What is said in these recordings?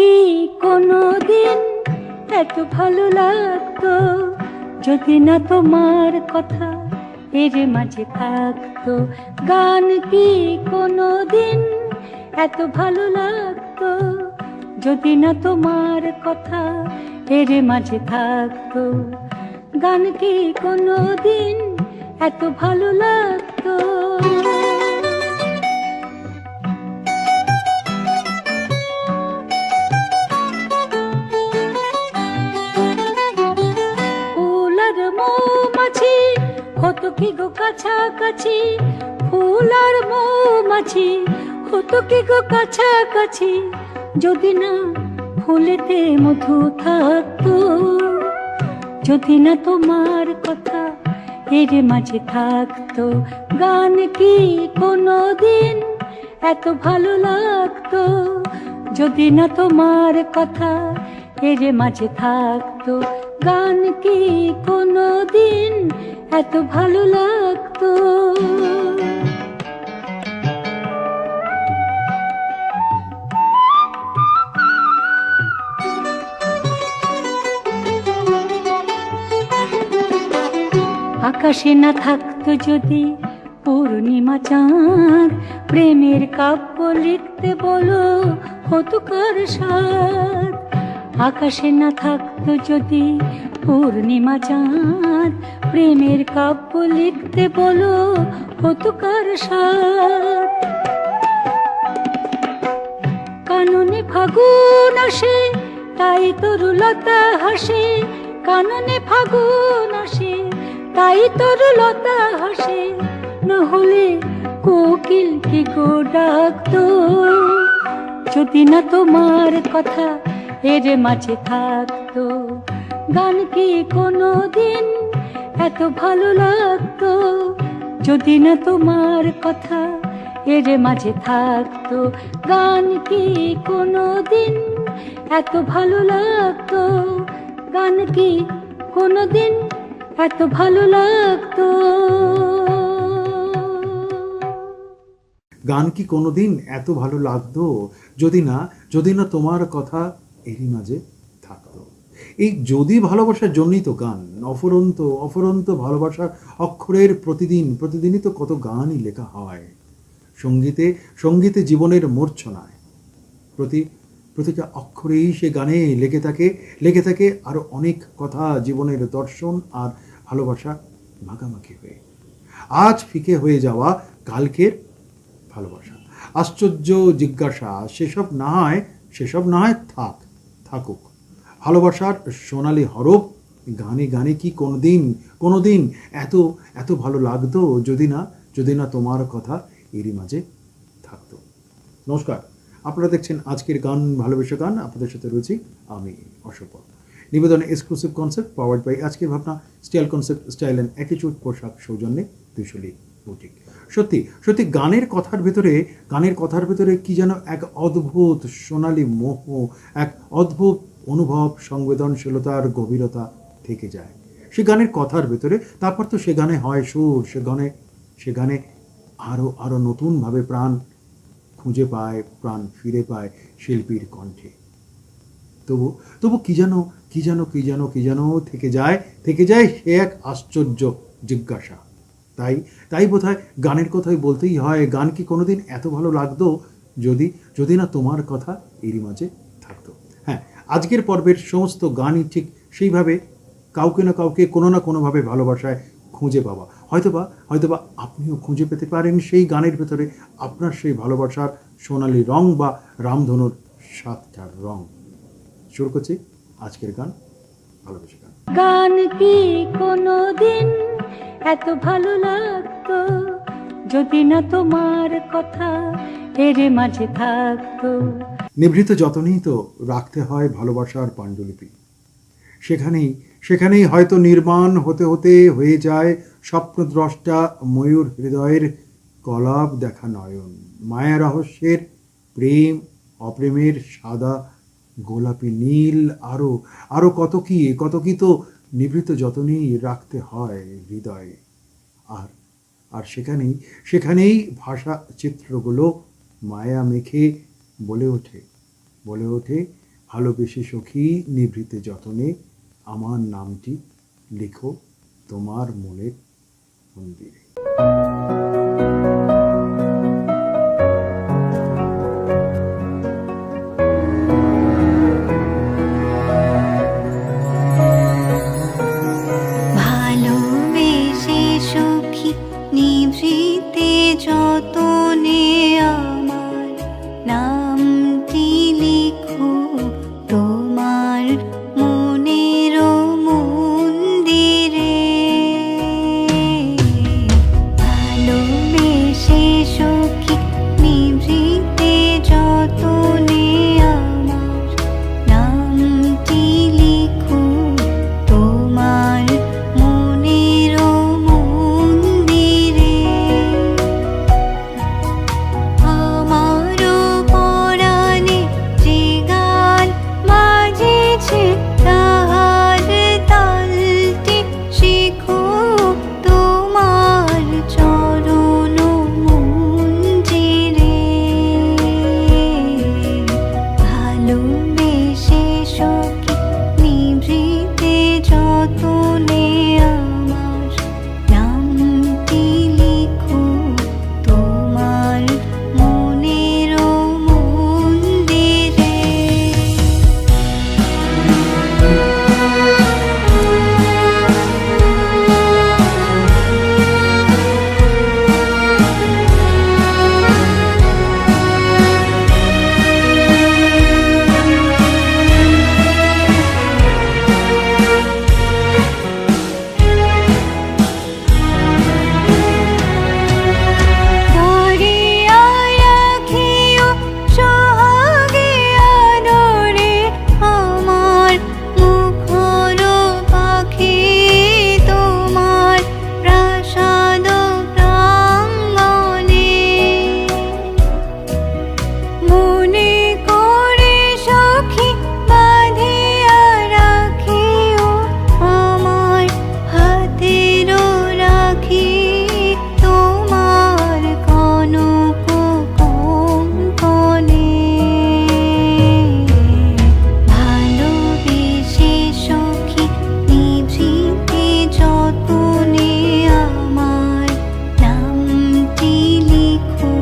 কি কোনোদিন এত ভালো লাগতো যদি না তোমার কথা এর মাঝে থাকতো? গান কি কোনোদিন এত ভালো লাগতো যদি না তোমার কথা এর মাঝে থাকতো? গান কি কোনোদিন এত ভালো লাগতো? ফুল আর মৌমাছি হতো কি গো কাছাকাছি, ফুল আর মৌমাছি হতো কি গো কাছাকাছি যদি না ফুলেতে মধু থাকতো? যদি না তোমার কথা এর মাঝে থাকতো? গান কি কোনোদিন এত ভালো লাগতো যদি না তোমার কথা এর মাঝে থাকতো? গান কি কোনোদিন এত ভালো লাগতো? আকাশে না থাকতো যদি পূর্ণিমা চাঁদ, প্রেমের কাব্য লিখতে বলো হতো কার সাথ? আকাশে না থাকতো যদি পূর্ণিমা চাঁদ, প্রেমের কাব্য লিখতে বলো হতো কার সাথ? কাননে ফাগুন আসে তাই তরুলতা হাসে, কাননে ফাগুন আসে তাই তরুলতা হাসে, না হলে কোকিল কি গো ডাকতো? যদি না তোমার কথা এর মাঝে থাকতো? গান কি কোনোদিন এত ভালো লাগতো যদি না তোমার কথা এর মাঝে থাকতো? গান কি কোনোদিন এত ভালো লাগতো? গান কি কোনোদিন এত ভালো লাগতো? গান কি কোনোদিন এত ভালো লাগতো যদি না তোমার কথা এরই মাঝে থাকতো? এই যদি ভালোবাসার জন্যই তো গান, অফুরন্ত অফুরন্ত ভালোবাসার অক্ষরের প্রতিদিনই তো কত গানই লেখা হয়। সঙ্গীতে জীবনের মূর্ছনায় প্রতিটা অক্ষরেই সে গানে লেগে থাকে আরো অনেক কথা, জীবনের দর্শন আর ভালোবাসা মাখামাখি হয়ে। আজ ফিকে হয়ে যাওয়া কালকের ভালোবাসা, আশ্চর্য জিজ্ঞাসা, সেসব না হয় থাকুক। ভালোবাসার সোনালী হরফ গানে গানে কি কোনোদিন এত এত ভালো লাগতো যদি না তোমার কথা এরই মাঝে থাকতো। নমস্কার, আপনারা দেখছেন আজকের গান ভালোবাসা গান। আপনাদের সাথে রয়েছি আমি অশোক। নিবেদনে এক্সক্লুসিভ কনসেপ্ট পাওয়ার্ড বাই আজকের ভাবনা, style concept, style and attitude পোশাক সৌজন্যে দুশলি বুটিক। সত্যি গানের কথার ভেতরে কি যেন এক অদ্ভুত সোনালী মোহ, এক অদ্ভুত অনুভব, সংবেদনশীলতার গভীরতা থেকে যায় সে গানের কথার ভেতরে। তারপর তো সে গানে হয় সুর, সে গানে আরো নতুনভাবে প্রাণ খুঁজে পায়, প্রাণ ফিরে পায় শিল্পীর কণ্ঠে। তবু কি যেন থেকে যায় সে এক আশ্চর্য জিজ্ঞাসা। তাই বোধহয় গানের কথাই বলতেই হয়, গান কি কোনোদিন এত ভালো লাগতো যদি না তোমার কথা এরই মাঝে থাকতো। হ্যাঁ, আজকের পর্বের সমস্ত গানই ঠিক সেইভাবে কাউকে না কাউকে কোনো না কোনোভাবে ভালোবাসায় খুঁজে পাওয়া। হয়তোবা আপনিও খুঁজে পেতে পারেন সেই গানের ভেতরে আপনার সেই ভালোবাসার সোনালী রং বা রামধনুর 7টা রং। শুরু করছি আজকের গান ভালোবাসা গান। গান কি কোনোদিন এত ভালো লাগতো যদি না তোমার কথা এর মাঝে থাকতো? নিভৃত যতনেই তো রাখতে হয় ভালোবাসার পাণ্ডুলিপি। সেখানেই হয়তো নির্মাণ হতে হয়ে যায় স্বপ্নদ্রষ্টা ময়ূর হৃদয়ের কলাপ দেখা নয়ন, মায়া রহস্যের প্রেম অপ্রেমের সাদা গোলাপি নীল, আরো কত কি তো নিভৃত যতনেই রাখতে হয় হৃদয়ে। আর সেখানেই ভাষা চিত্রগুলো মায়া মেখে বলে ওঠে ভালোবেসে সখী নিভৃতে যতনে আমার নামটি লিখো তোমার মনের মন্দিরে। ভালোবেসে সখী নিভৃতে যতনে আমার নামটি লিখো তোমার মনের মন্দিরে। ভালোবেসে সখী নিভৃতে যতনে আমার নামটি লিখো তোমার মনের মন্দিরে। আমারও পরাণে যে গান বাজেছে তাহার তালটি শিখো তোমার চরণ মঞ্জিরে। ভালোবেসে সখী নিভৃতে যতনে আমার নামটি লিখো তোমার মনের মন্দিরে। ধরিয়া রাখিও সোহাগে আদরে আমার মুখর পাখি তোমার প্রাসাদ প্রাঙ্গণে। মনে করে সখী বাঁধিয়া রাখিও আমার হাতের রাখি তোমার কনক কঙ্কণে। ভালোবেসে সখী নিভৃতে যতনে আমার নামটি লিখো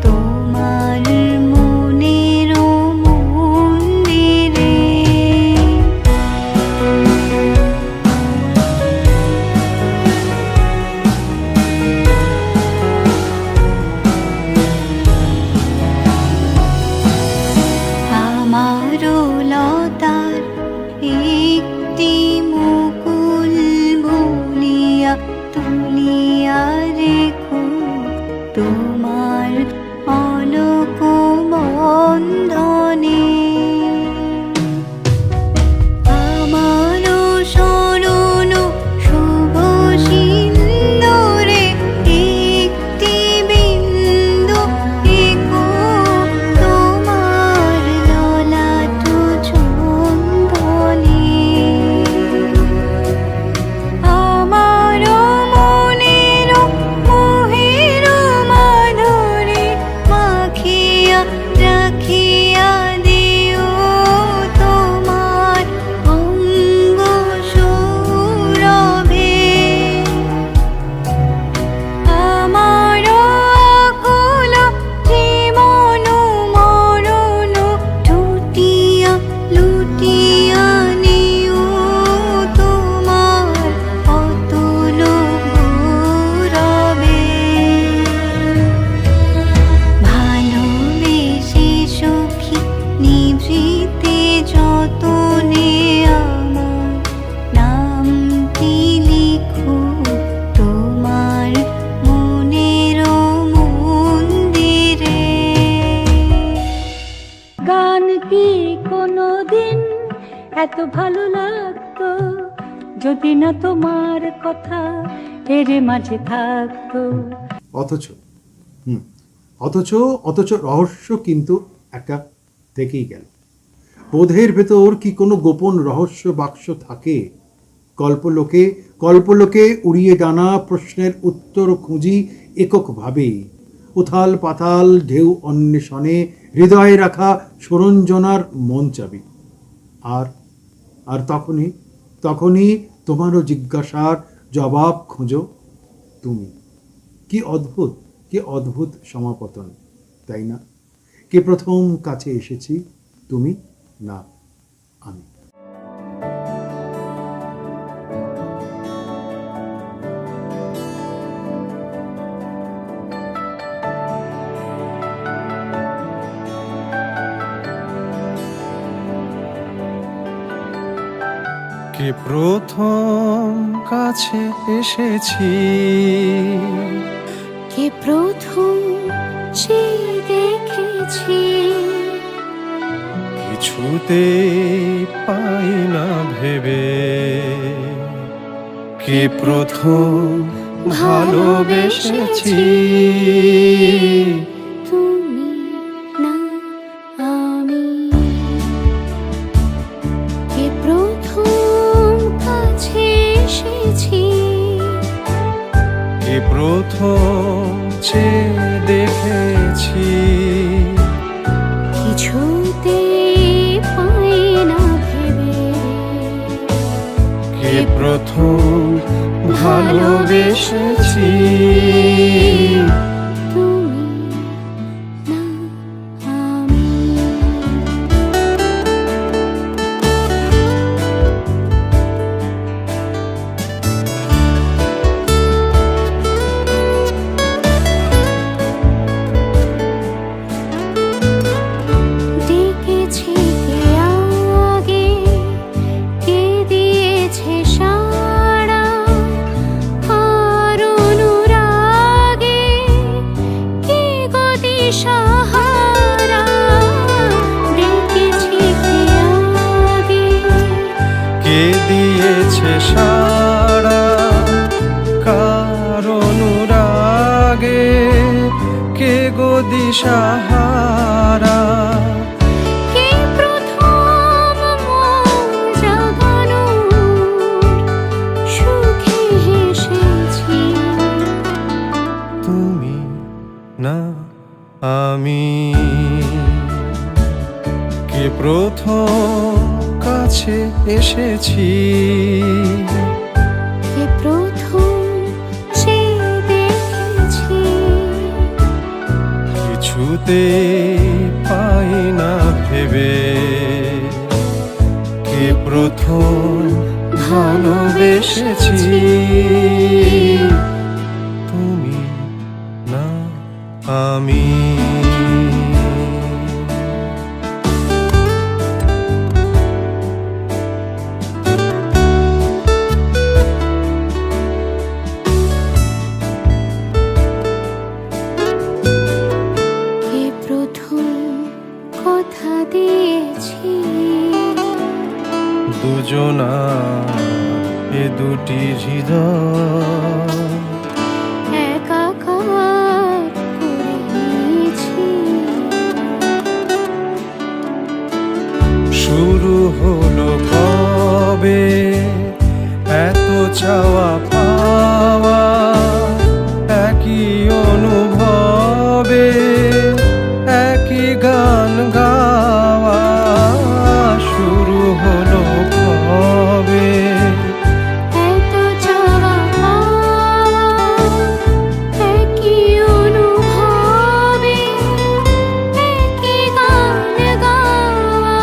তোমার মনের মন্দিরে। আমারও লতার একটি মুকুল বলিয়া তুলিয়া রেখো তোমার অলক বন্ধনে। আমারও শরণ শুভ সিন্দুরে একটি বিন্দু এঁকো তোমার ললাট চন্দনে। আমারও মনের মোহের মাধুরী মাখিয়া রাখিয়া দিও তোমার অঙ্গ সৌরভে। আমারও আকুল জীবন মরণ ঠুটিয়া লুটিয়া নিও তোমার অতুল গৌরবে। ভালোবেসে সখী নিভৃতে যতনে আমার নামটি লিখো তোমার মনের মন্দিরে। গান কি কোনোদিন এত ভালো লাগতো যদি না তোমার কথা এর মাঝে থাকতো। অথচ অথচ অথচ রহস্য কিন্তু একটা থেকেই গেল। বোধের ভেতর কি কোনো গোপন রহস্য বাক্স থাকে? কল্পলোকে কল্পলোকে উড়িয়ে ডানা প্রশ্নের উত্তর খুঁজি এককভাবে। উথাল পাতাল ঢেউ অন্বেষণে হৃদয়ে রাখা সরঞ্জনার মন চাবি। আর আর তখনই তোমারও জিজ্ঞাসার জবাব খোঁজো তুমি। কি অদ্ভুত সমাপতন, তাই না? কে প্রথম কাছে এসেছি, তুমি না আমি? কে প্রথম কাছে এসেছি, কে প্রথম সে দেখেছি, কিছুতে পাই না ভেবে। কে প্রথম ভালোবেসেছি, তুমি না আমি। কে প্রথম কাছে এসেছি, কে প্রথম চেয়ে দেখেছি, কিছুতে পাই না ভেবে। কে প্রথম ভালোবেসেছি, তুমি না আমি। ডেকেছি কে আগে, কে দিয়েছে সাড়া, আর অনুরাগে কে গো দিশাহারা। ডেকেছি কে আগে, কে দিয়েছে সাড়া, কার অনুরাগে কে গো দিশাহারা। কে প্রথম মন জাগানোর সুখে হেসেছি, তুমি না আমি। কে প্রথম কাছে এসেছি, কে প্রথম সে দেখেছি, কিছুতে পাই না ভেবে। কে প্রথম ভালোবেসেছি, তুমি না আমি। কে প্রথম কথা দিয়েছি, দুজনা এ দুটি হৃদয় একাকার করেছি। শুরু হলো কবে এত চাওয়া পাওয়া, একই অনুভবে একই গান গাওয়া। শুরু হলো কবে এত চাওয়া পাওয়া, একই অনুভবে একই গান গাওয়া।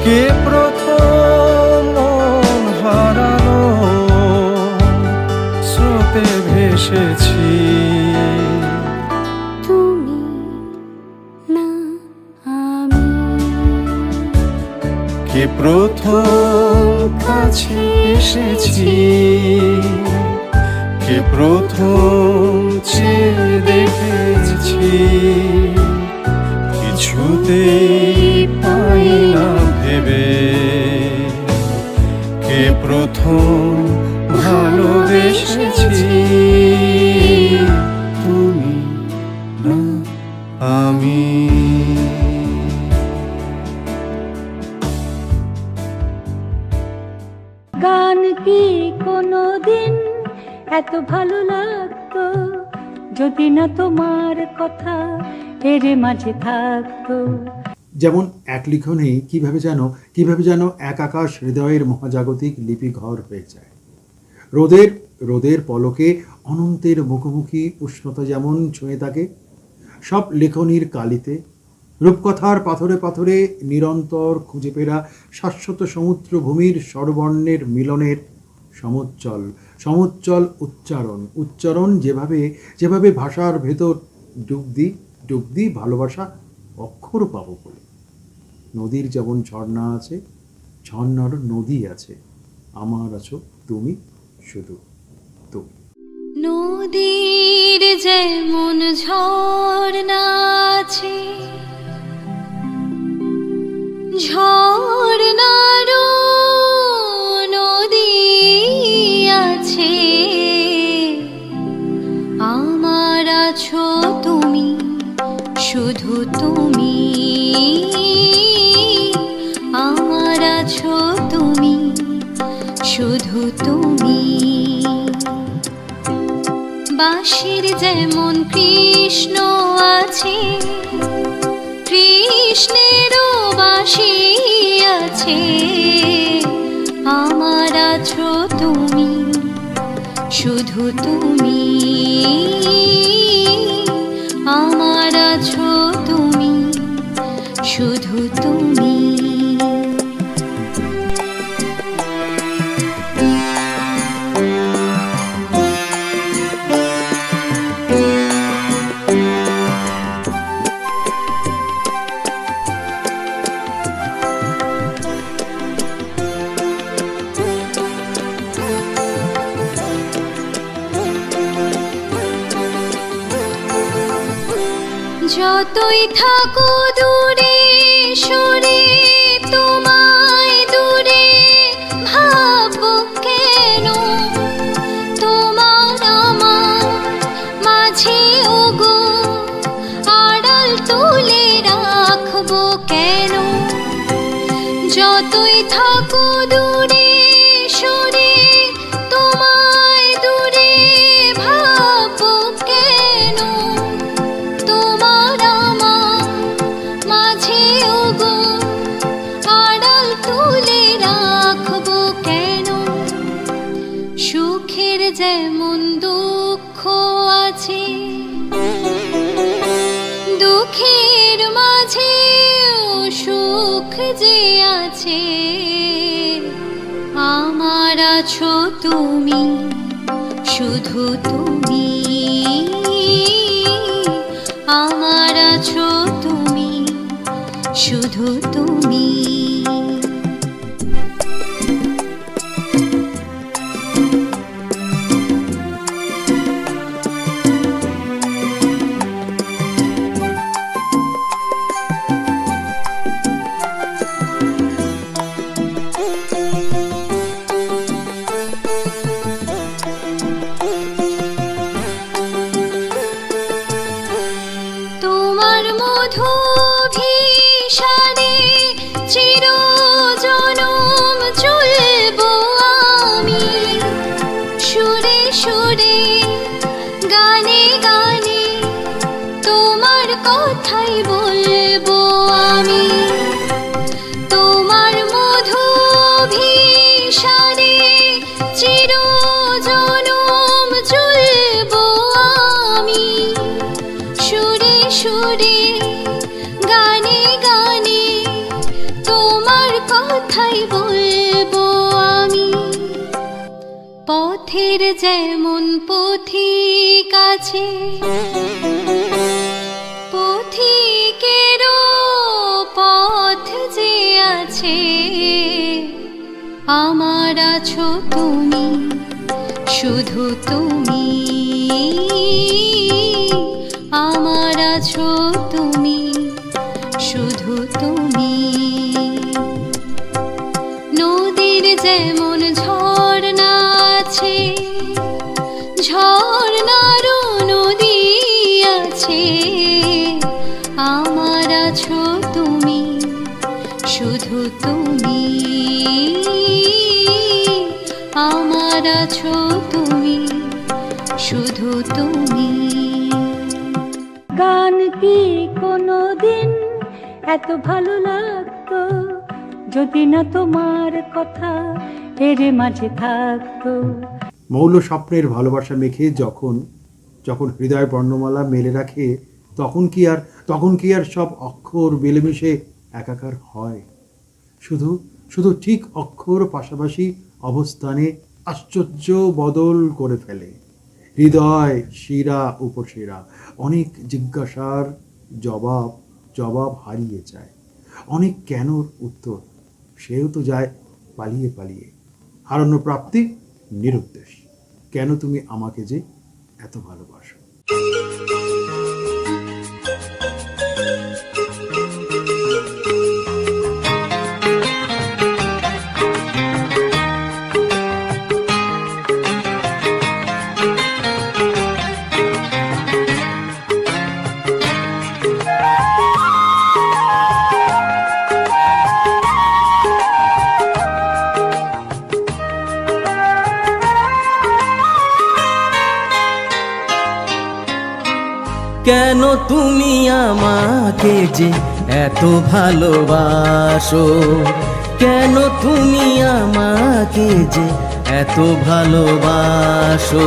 কে প্রথম মন হারানো স্রোতে ভেসেছি, তুমি না আমি। কে প্রথম কাছে এসেছি, কে প্রথম চেয়ে দেখেছি, কিছুতে পাই না ভেবে। কে প্রথম ভালোবেসেছি, তুমি না আমি। গান কি কোনোদিন এত ভালো লাগতো যদি না তোমার কথা এর মাঝে থাকতো? যেমন এক লিখনেই কিভাবে যেন এক আকাশ হৃদয়ের মহাজাগতিক লিপিঘর হয়ে যায়। রোদের পলকে অনন্তের মুখোমুখি উষ্ণতা যেমন ছুঁয়ে থাকে, সব লেখনীর কালিতে রূপকথার পাথরে পাথরে নিরন্তর খুঁজে ফেরা শাশ্বত সমুদ্র ভূমির স্বরবর্ণের মিলনের সমুজ্জ্বল উচ্চারণ যেভাবে ভাষার ভেতর ডুব দি ভালোবাসা অক্ষর পাবো বলে। নদীর যেমন ঝর্ণা আছে, ঝর্ণার নদী আছে, আমার আছো তুমি, শুধু তুমি। নদীর যেমন ঝর্ণা আছে, ঝর্ণারও নদী আছে, আমার আছো তুমি, শুধু তুমি, আমার আছো তুমি, শুধু তুমি। বাঁশির যেমন কৃষ্ণ আছে, কৃষ্ণেরও বাঁশি আছে, আমার আছো তুমি, শুধু তুমি, আমার আছো তুমি, শুধু তুমি। যতই থাকো দূরে সরে, তোমায় দূরে ভাববো কেন, তোমার আমার মাঝে ওগো আড়াল তুলে রাখবো কেন। যতই থাকো দূরে সরে, তোমায় দূরে ভাববো কেন, তোমার আমার মাঝে ওগো আড়াল তুলে রাখবো কেন। সুখের যেমন দুঃখ আছে, দুঃখের মাঝেও সুখ যে আছে, আমার আছো তুমি, শুধু তুমি, আমার আছো তুমি, শুধু তুমি। তোমার মধু ভিসারে চিরজনম চলবো আমি, সুরে সুরে গানে গানে তোমার কথাই বলবো আমি। তোমার মধু ভিসারে চিরজনম চলবো আমি, সুরে সুরে গানে গানে তোমার কথাই বলবো আমি। পথের যেমন পথিক আছে, পথিকেরও পথ যে আছে, আমার আছো তুমি, শুধু তুমি, আমার আছো তুমি, শুধু তুমি। নদীর যেমন ঝর্ণা আছে, ঝর্ণারও নদী আছে, আমার আছো তুমি, শুধু তুমি, আমার আছো তুমি, শুধু তুমি। গান কি কোনো দিন এত ভালো লাগতো যদি না তোমার কথা এর মাঝে থাকতো। মৌল স্বপ্নের ভালোবাসা মেখে যখন যখন হৃদয় বর্ণমালা মেলে রাখে, তখন কি আর সব অক্ষর মিলেমিশে একাকার হয়? শুধু শুধু ঠিক অক্ষর পাশাপাশি অবস্থানে আশ্চর্য বদল করে ফেলে। হৃদয় শিরা উপশিরা, অনেক জিজ্ঞাসার জবাব হারিয়ে যায়, অনেক কেনর উত্তর সেও তো যায় পালিয়ে পালিয়ে। হারানো প্রাপ্তি নিরুদ্দেশ। কেন তুমি আমাকে যে এত ভালোবাসো? কেন তুমি আমাকে যে এত ভালোবাসো? কেন তুমি আমাকে যে এত ভালোবাসো?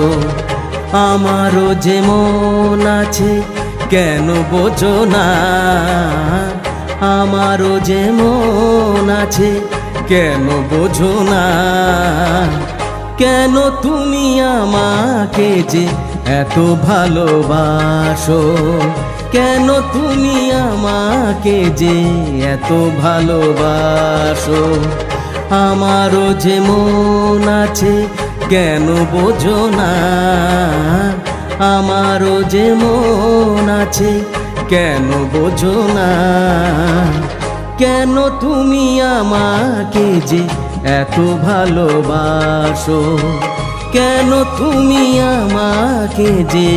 আমারও যে মন আছে কেন বোঝো না? আমারও যে মন আছে কেন বোঝো না? কেন তুমি আমাকে যে এত ভালোবাসো? কেন তুমি আমাকে যে এত ভালোবাসো? আমারও যে মন আছে কেন বোঝো না? আমারও যে মন আছে কেন বোঝো না? কেন তুমি আমাকে যে এত ভালোবাসো? কেন তুমি আমাকে যে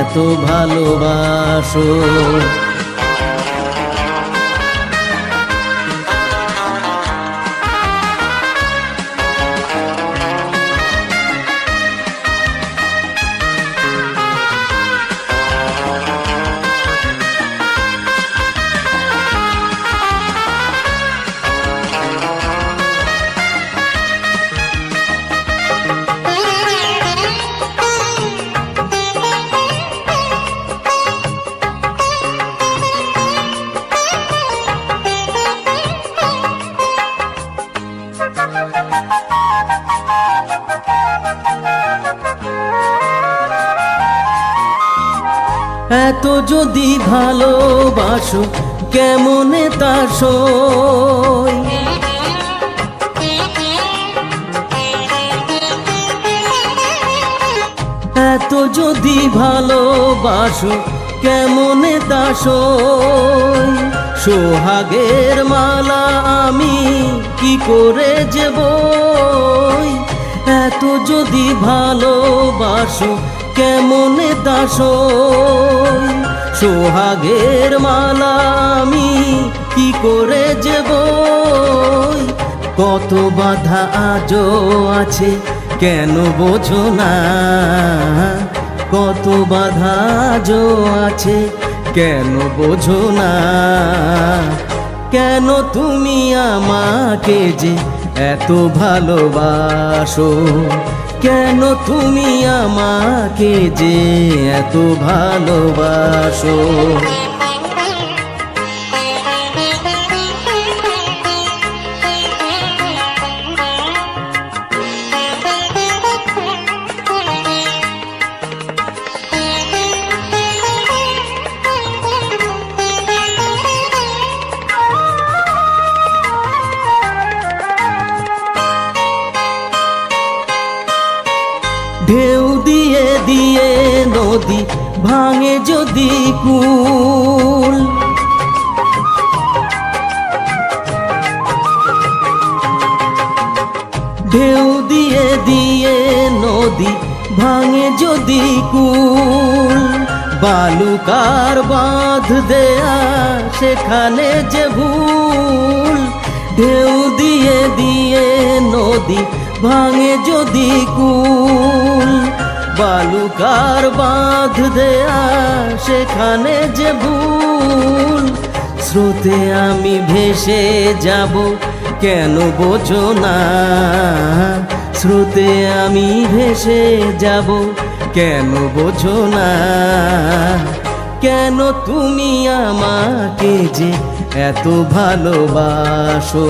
এত ভালোবাসো? এত যদি ভালোবাসো কেমনে তা সই? এত যদি ভালোবাসো কেমনে তা সই? সোহাগের মালা আমি কি করে যে বই? এত যদি ভালোবাসো কেমনে তা সই? সোহাগের মালা আমি কি করে যে বই? কত বাধা আজও আছে কেন বোঝো না? কত বাধা আজও আছে কেন বোঝো না? কেন তুমি আমাকে যে এত ভালোবাসো? কেন তুমি আমাকে যে এত ভালোবাসো? ঢেউ দিয়ে দিয়ে নদী ভাঙে যদি কুল, ঢেউ দিয়ে দিয়ে নদী ভাঙে যদি কুল, বালুকার বাঁধ দেয়া সেখানে যে ভুল। ঢেউ দিয়ে দিয়ে নদী ভাঙে যদি কুল, বালুকার বাঁধ দেয়া সেখানে যে ভুল। স্রোতে আমি ভেসে যাব, কেন বোঝো না? স্রোতে আমি ভেসে যাব, কেন বোঝো না? কেন তুমি আমাকে যে এত ভালোবাসো?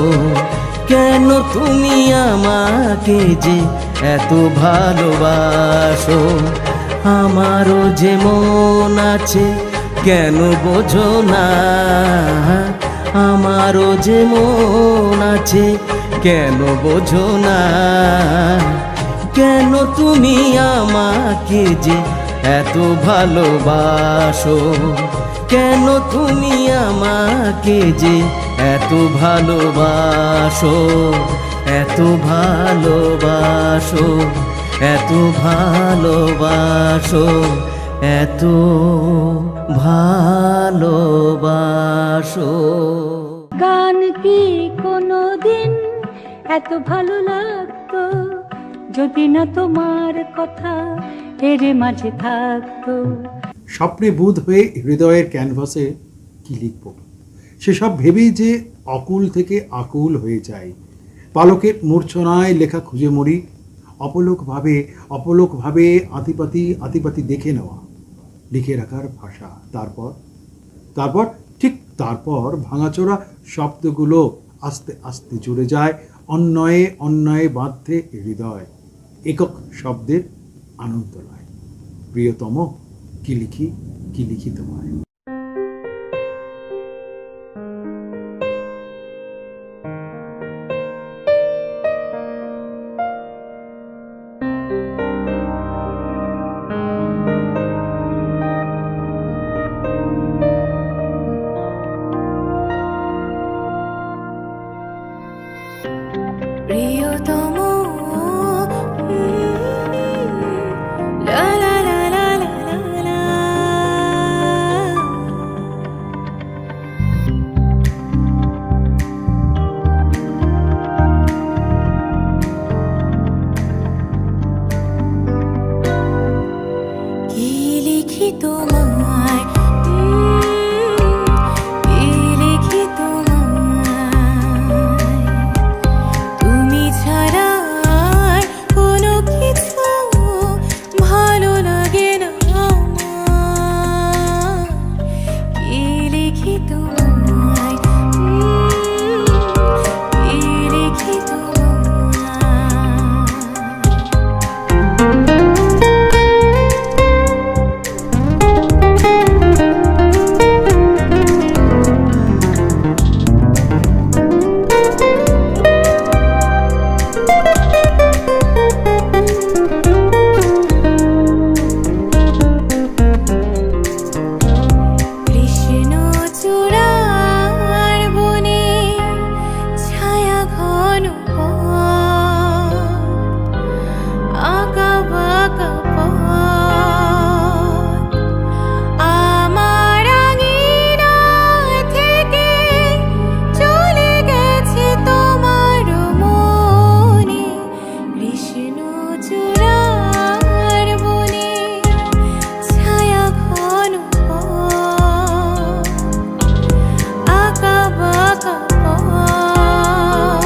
কেন তুমি আমাকে যে এত ভালোবাসো? আমারও যে মন আছে, কেন বোঝো না? আমারও যে মন আছে, কেন বোঝো না? কেন তুমি আমাকে যে এত ভালোবাসো? কেন তুমি আমাকে যে এত ভালোবাসো? এত ভালোবাসো, এত ভালোবাসো, এত ভালোবাসো। গান কি কোনোদিন এত ভালো লাগতো যদি না তোমার কথা এর মাঝে থাকতো? স্বপ্নে বুঁদ হয়ে হৃদয়ের ক্যানভাসে কি লিখব, সেসব ভেবেই যে অকুল থেকে আকুল হয়ে যায়। পালকের মূর্ছনায় লেখা খুঁজে মরি, অপলোকভাবে আতিপাতি দেখে নেওয়া, লিখে রাখার ভাষা। তারপর ভাঙাচোরা শব্দগুলো আস্তে আস্তে জুড়ে যায়, অন্যয়ে বাঁধতে হৃদয় একক শব্দের আনন্দ নয়। প্রিয়তম, কি লিখি তোমায়। প্রিয়তম লা লা লা লা লা লা। কি লিখি তোমায়, কি লিখি তোমায়, তুমি ছাড়া আর কোনো কিছু ভালো লাগে না আমার। কি লিখি তোমায়, কি লিখি তোমায়। কৃষ্ণ চূড়ার বনে ছায়া ঘন পথ, আঁকা বাঁকা পথ, আমার আঙিনা থেকে চলে গেছে তোমার মনে। কৃষ্ণ চূড়ার বনে ছায়া ঘন পথ, আঁকা বাঁকা পথ,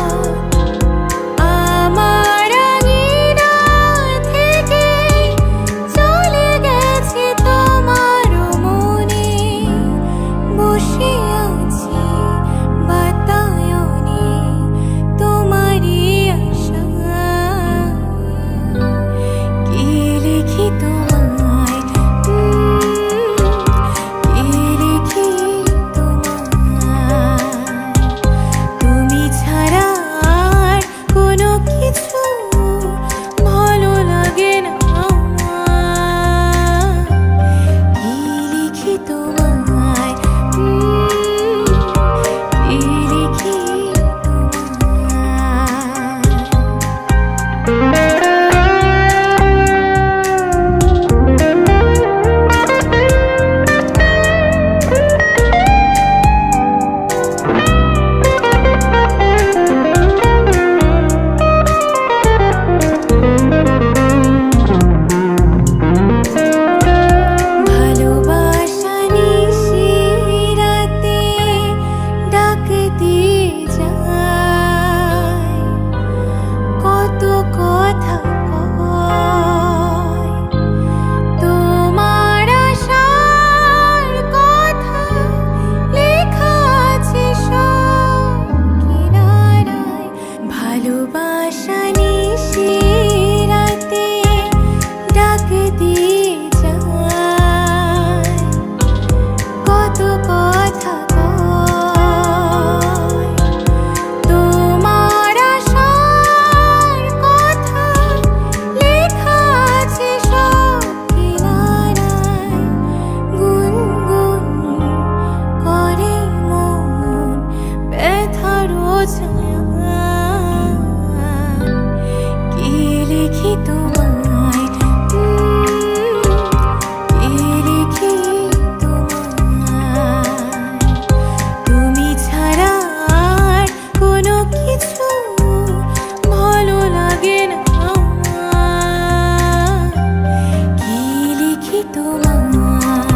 তোমায়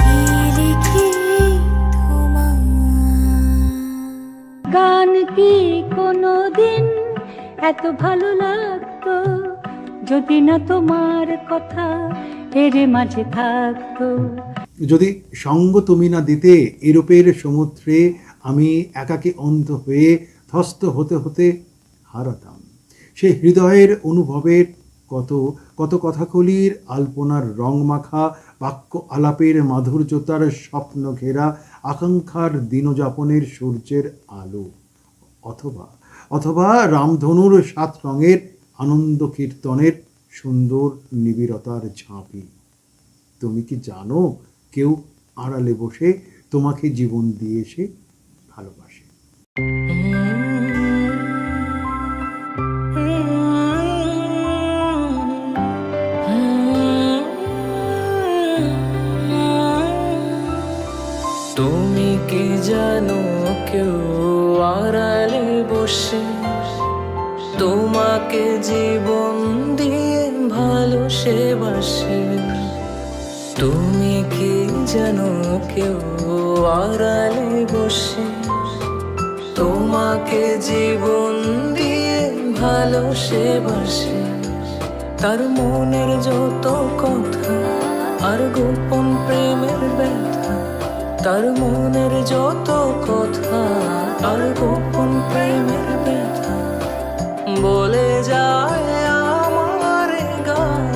কি লিখি তোমায় গান কি কোনোদিন এত ভালো লাগতো যদি না তোমার কথা এর মাঝে থাকতো। যদি সঙ্গ তুমি না দিতে ইউরোপের সমুদ্রে আমি একাকী অন্ধ হয়ে ধ্বস্ত হতে হতে হারাতাম সে হৃদয়ের অনুভবের কত কত কথাকলির আলপনার রং মাখা বাক্য আলাপের মাধুর্যতার স্বপ্ন ঘেরা আকাঙ্ক্ষার দিনযাপনের সূর্যের আলো, অথবা অথবা রামধনুর 7 রঙের আনন্দ কীর্তনের সুন্দর নিবিড়তার ঝাঁপি। তুমি কি জানো কেউ আড়ালে বসে তোমাকে জীবন দিয়ে সে ভালোবাসে? তুমি কি জানো কেউ আড়ালে বসে তোমাকে জীবন দিয়ে ভালো সে বাসে? তুমি কি জানো কেউ আড়ালে বসে তোমাকে জীবন দিয়ে ভালো সে বাসে? তার মনের যত কথা আর গোপন প্রেমের ব্যথা, তার মনের যত কথা আর গোপন প্রেমের ব্যথা বলে যায় আমার গান,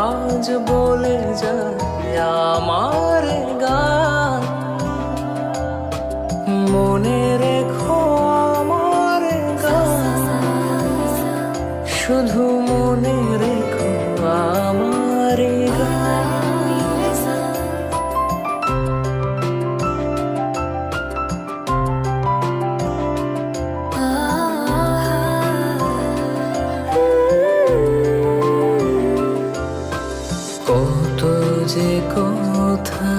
আজ বলে যায় আমার গান। মনে রেখো আমার গান, শুধু মনে রেখো আমার গান। কত যে কথা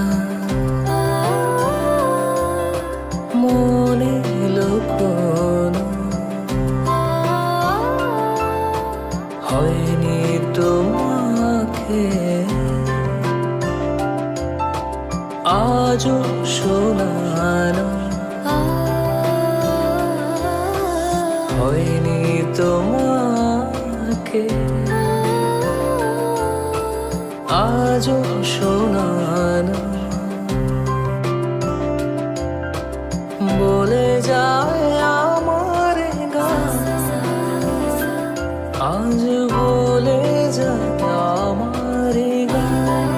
মনে লুকোনো হয়নি তোমাকে আজও শোনানো, হয়নি তোমাকে আজও শোনানো। বলে যায় আমার গান, আজ বলে যায় আমার গান।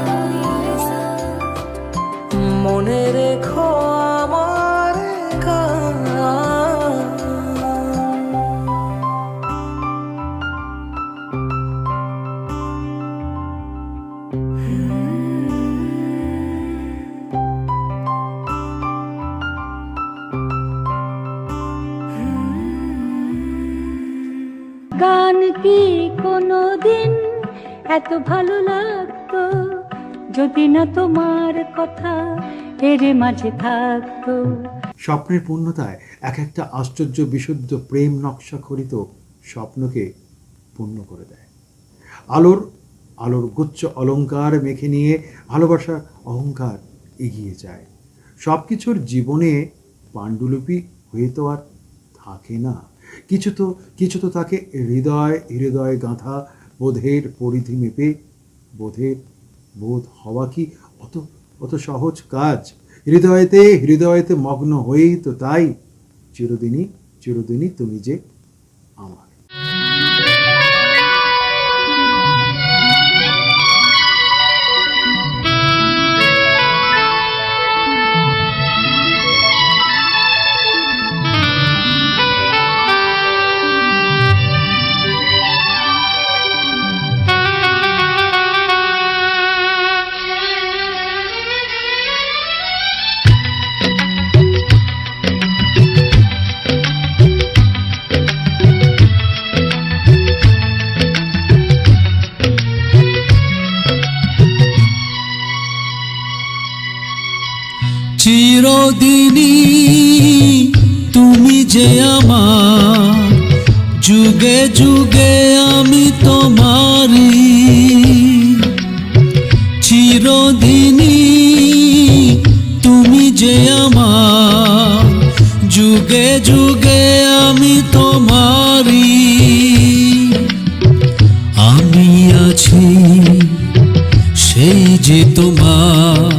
মনে রেখো আমার গান। গান কি কোনোদিন এত ভালো লাগতো যদি না তোমার কথা এর মাঝে থাকতো। স্বপ্নের পূর্ণতায় এক একটা আশ্চর্য বিশুদ্ধ প্রেম নকশা খরিত স্বপ্নকে পূর্ণ করে দেয়। আলোর আলোর গুচ্ছ অলংকার মেখে নিয়ে ভালোবাসার অহংকার এগিয়ে যায়। সব কিছুর জীবনে পাণ্ডুলিপি হয়ে তো আর থাকে না, কিছু তো তাকে হৃদয় হৃদয় গাঁথা বোধের পরিধি মেপে বোধ হওয়া কি অত সহজ কাজ? হৃদয়েতে মগ্ন হয়েই তো তাই চিরদিনই তুমি যে আমার। চিরদিনই তুমি যে আমার, যুগে যুগে আমি তোমারি, চিরদিনই তুমি যে আমার, যুগে যুগে আমি তোমারি। আমি আছি সেই যে তোমার,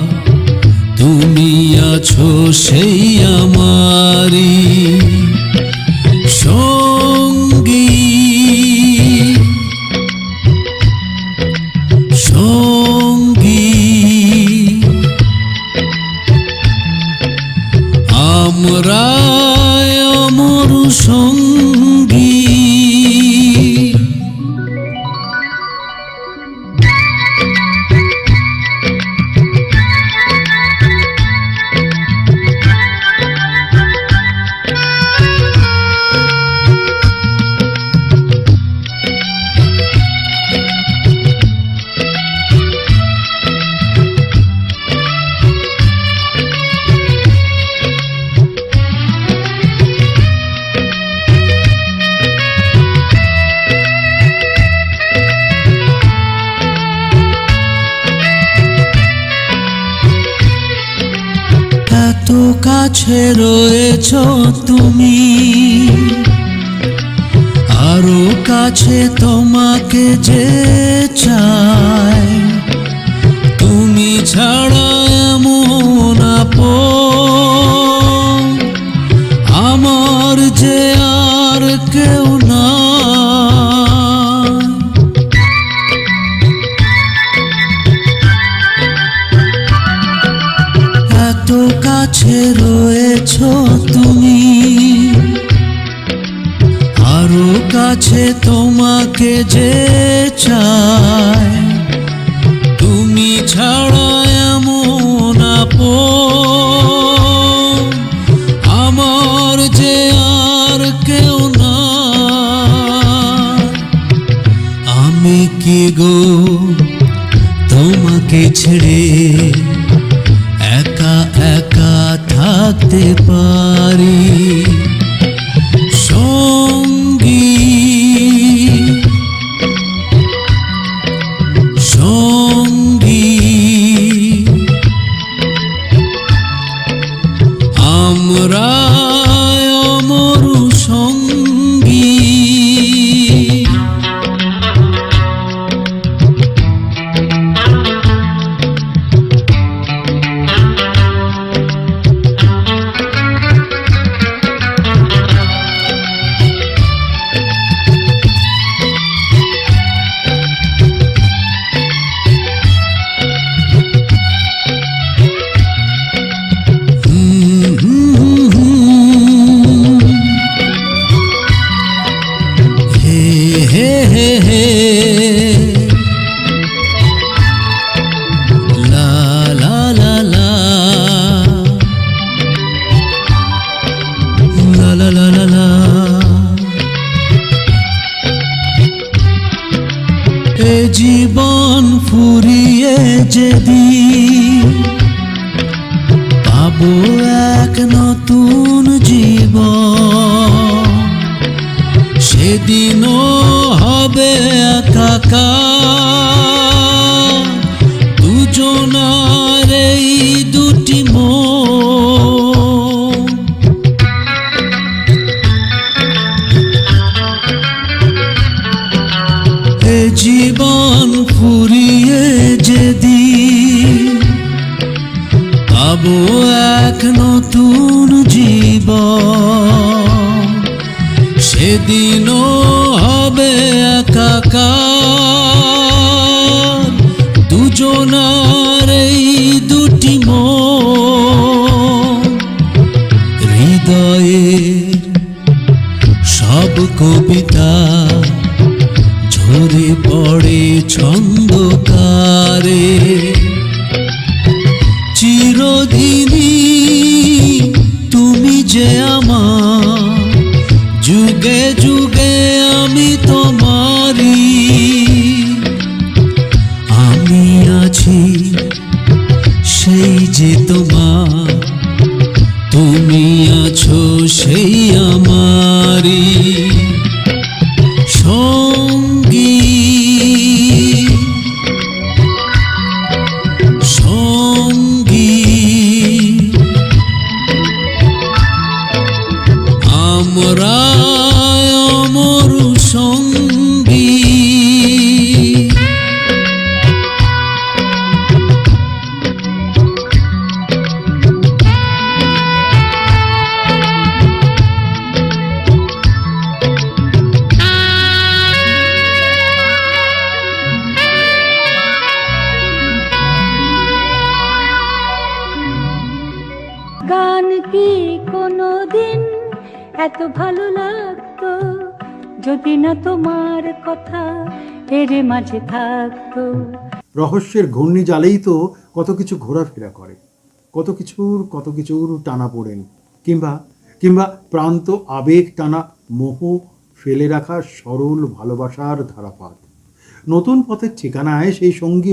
তুমি আছো সেই আমারি সঙ্গী, সঙ্গী। আমরা অমর সঙ্গী। এত কাছে রয়েছো তুমি, আরো কাছে তোমাকে যে চাই, তুমি ছাড়া এমন আপন আমার যে আর কেউ না। এত কাছে রয়েছো তুমি, আরো কাছে তোমাকে যে চাই, তুমি ছাড়া এমন আপন আমার যে আর কেউ না। আমি কি গো তোমাকে ছেড়ে একা একা থাকতে পারি সঙ্গী, সঙ্গী। আমরা অমর সঙ্গী। এ জীবন ফুরিয়ে যেদিন পাবো এক নতুন জীবন, সেদিনও হবে একাকার দুজনার এই দুটি মন। এ জীবন ফুরিয়ে যেদিন পাবো এক নতুন জীবন, সেদিনও হবে একাকার দুজনার এই দুটি মন। হৃদয়ের সব কবিতা ঝরে পড়ে ছন্দকারে, চিরদিনই তুমি যে আমার, যুগে যুগে আমি তোমারি। আমি আছি সেই যে তোমার, তুমি আছো সেই কি কোনোদিন এত ভালো লাগতো যদি না তোমার কথা এর মাঝে থাকতো। রহস্যের ঘূর্ণি জালেই তো কত কিছু ঘোরাফেরা করে, কত কিছুর টানা পড়েন, কিংবা কিংবা প্রান্ত আবেগ টানা মোহ ফেলে রাখা সরল ভালোবাসার ধারাপাত। নতুন পথের ঠিকানায় সেই সঙ্গী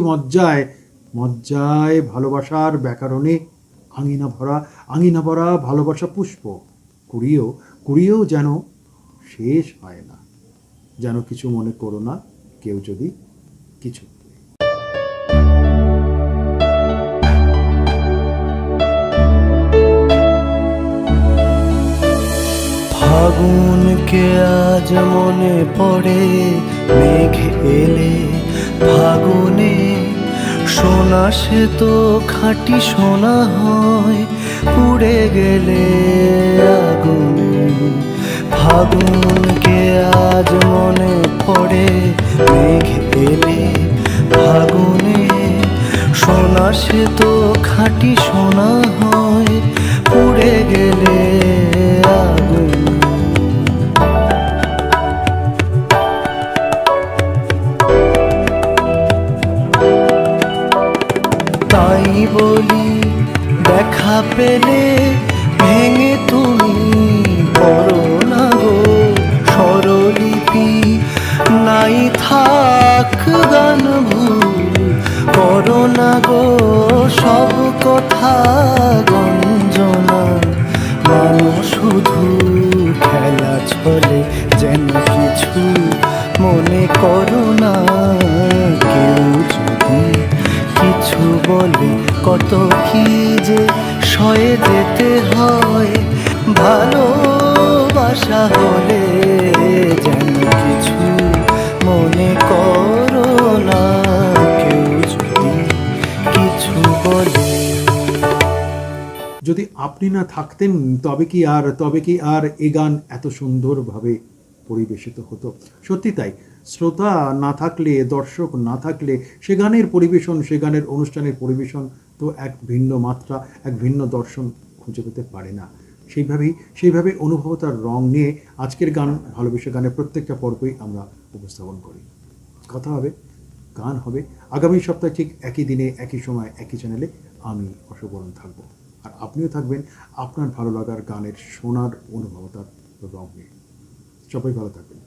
মজ্জায় ভালোবাসার ব্যাকরণে আঙিনা ভরা ভালোবাসা পুষ্প কুড়িয়েও যেন শেষ হয় না। যেন কিছু মনে করো না কেউ যদি কিছু বলে। ফাগুনকে আজ মনে পড়ে, মেঘ এলে ফাগুনে সোনা সে তো খাঁটি সোনা হয়, পুড়ে গেলে আগুনে। ফাগুনকে আজ মনে পড়ে, মেঘ এলে ফাগুনে সোনা সে তো খাঁটি সোনা হয়, পুড়ে গেলে আগুনে। তাই বলি দেখা পেলে ভেঙে তুমি করো না গো স্বরলিপি, নাই থাক গান ভুল করো না গো সব কথা গঞ্জনা। মানুষ শুধু খেলা ছলে যেন কিছু মনে করো না কেউ যদি কিছু বলে, কত কি যে সয়ে যেতে হয় ভালোবাসা হলে, যেন কিছু মনে করো না কেউ যদি কিছু বলে। যদি আপনি না থাকতেন তবে কি আর এ গান এত সুন্দরভাবে পরিবেশিত হতো? সত্যি তাই, শ্রোতা না থাকলে, দর্শক না থাকলে সে গানের পরিবেশন, সে গানের অনুষ্ঠানের পরিবেশন তো এক ভিন্ন মাত্রা, এক ভিন্ন দর্শন খুঁজে পেতে পারে না। সেইভাবে অনুভবতার রং নিয়ে আজকের গান ভালোবেসে গানের প্রত্যেকটা পর্বই আমরা উপস্থাপন করি। কথা হবে, গান হবে আগামী সপ্তাহে ঠিক একই দিনে, একই সময়, একই চ্যানেলে। আমি অশোকবরণ থাকবো, আর আপনিও থাকবেন আপনার ভালো লাগার গানের শোনার অনুভবতার রং নিয়ে। সবাই ভালো থাকবেন।